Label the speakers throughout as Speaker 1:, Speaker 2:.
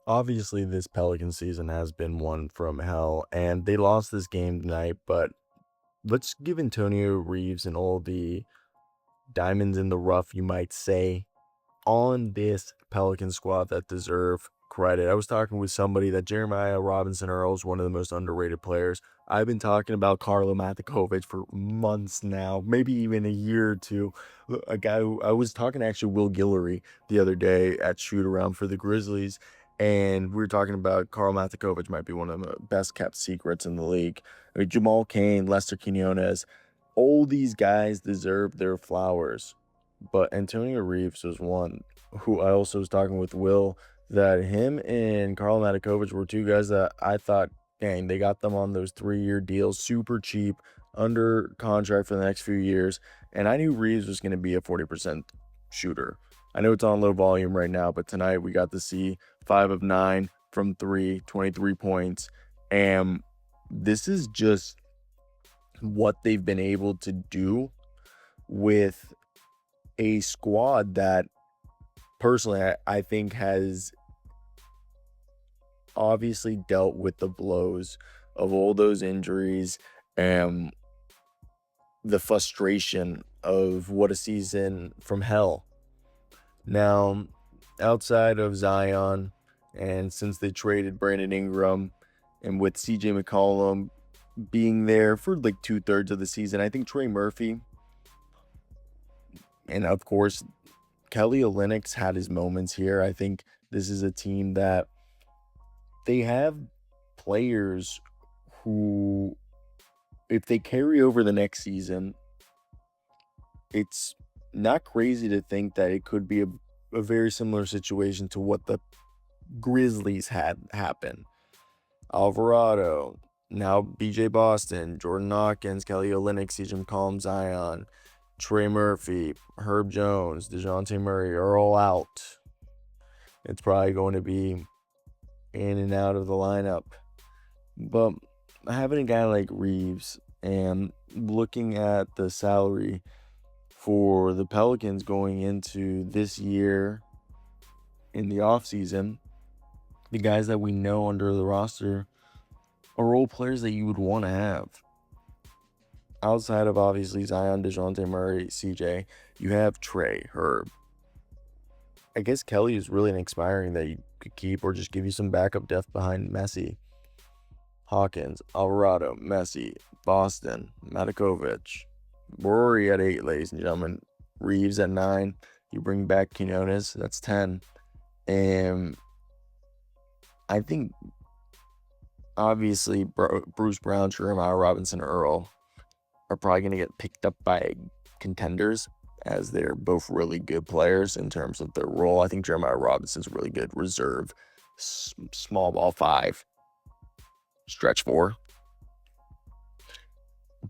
Speaker 1: Obviously, this Pelican season has been one from hell, and they lost this game tonight, but let's give Antonio Reeves and all the diamonds in the rough, you might say, on this Pelican squad that deserve credit. I was talking with somebody that Jeremiah Robinson Earl is one of the most underrated players. I've been talking about Carlo Matikovic for months now, maybe even a year or two. A guy who I was talking to actually Will Guillory the other day at shoot around for the Grizzlies, and we were talking about Carl Matikovic might be one of the best kept secrets in the league. I mean, Jamal Cain, Lester Quinones, all these guys deserve their flowers. But Antonio Reeves was one who I also was talking with Will that him and Karl Matikovic were two guys that I thought, dang, they got them on those 3-year deals, super cheap, under contract for the next few years. And I knew Reeves was going to be a 40% shooter. I know it's on low volume right now, but tonight we got to see 5 of 9 from 3, 23 points. And this is just what they've been able to do with a squad that personally I think has obviously dealt with the blows of all those injuries and the frustration of what a season from hell. Now, outside of Zion, and since they traded Brandon Ingram and with CJ McCollum being there for like 2/3 of the season, I think Trey Murphy and of course Kelly Olynyk had his moments here. I think this is a team that they have players who, if they carry over the next season, it's not crazy to think that it could be a very similar situation to what the Grizzlies had happen. Alvarado, now BJ Boston, Jordan Hawkins, Kelly Olynyk, CJ McCollum, Zion, Trey Murphy, Herb Jones, DeJounte Murray are all out. It's probably going to be in and out of the lineup. But having a guy like Reeves and looking at the salary for the Pelicans going into this year in the offseason, the guys that we know under the roster are role players that you would want to have. Outside of obviously Zion, DeJounte Murray, CJ, you have Trey, Herb. I guess Kelly is really an expiring that you could keep or just give you some backup depth behind Messi. Hawkins, Alvarado, Messi, Boston, Matikovic, Rory at 8, ladies and gentlemen. Reeves at 9. You bring back Quinones, that's 10. And I think obviously Bruce Brown, Jeremiah Robinson Earl are probably going to get picked up by contenders as they're both really good players in terms of their role. I think Jeremiah Robinson's really good reserve, small ball 5, stretch 4.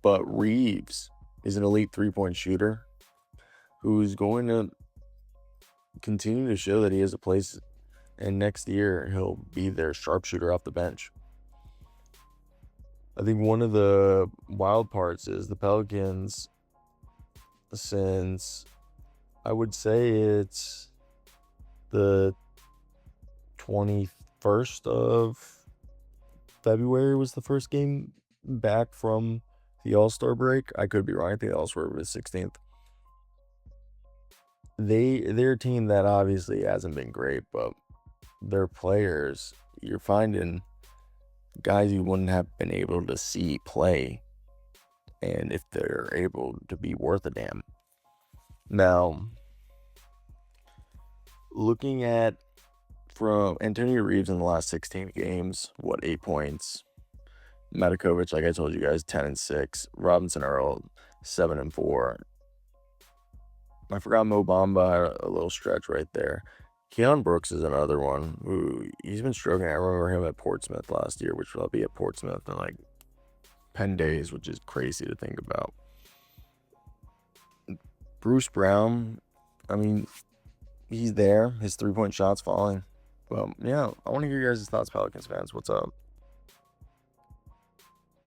Speaker 1: But Reeves is an elite 3-point shooter who's going to continue to show that he has a place, and next year he'll be their sharpshooter off the bench. I think one of the wild parts is the Pelicans, since I would say it's the 21st of February was the first game back from the All-Star break. I could be wrong. I think the All-Star was 16th. They're a team that obviously hasn't been great, but their players, you're finding guys you wouldn't have been able to see play, and if they're able to be worth a damn. Now, looking at from Antonio Reeves in the last 16 games, 8 points? Matikovic, like I told you guys, 10 and 6. Robinson Earl, 7 and 4. I forgot Mo Bamba, a little stretch right there. Keon Brooks is another one who he's been struggling. I remember him at Portsmouth last year, which will be at Portsmouth in like 10 days, which is crazy to think about. Bruce Brown, I mean, he's there. His 3-point shot's falling. But yeah, I want to hear your guys' thoughts, Pelicans fans. What's up?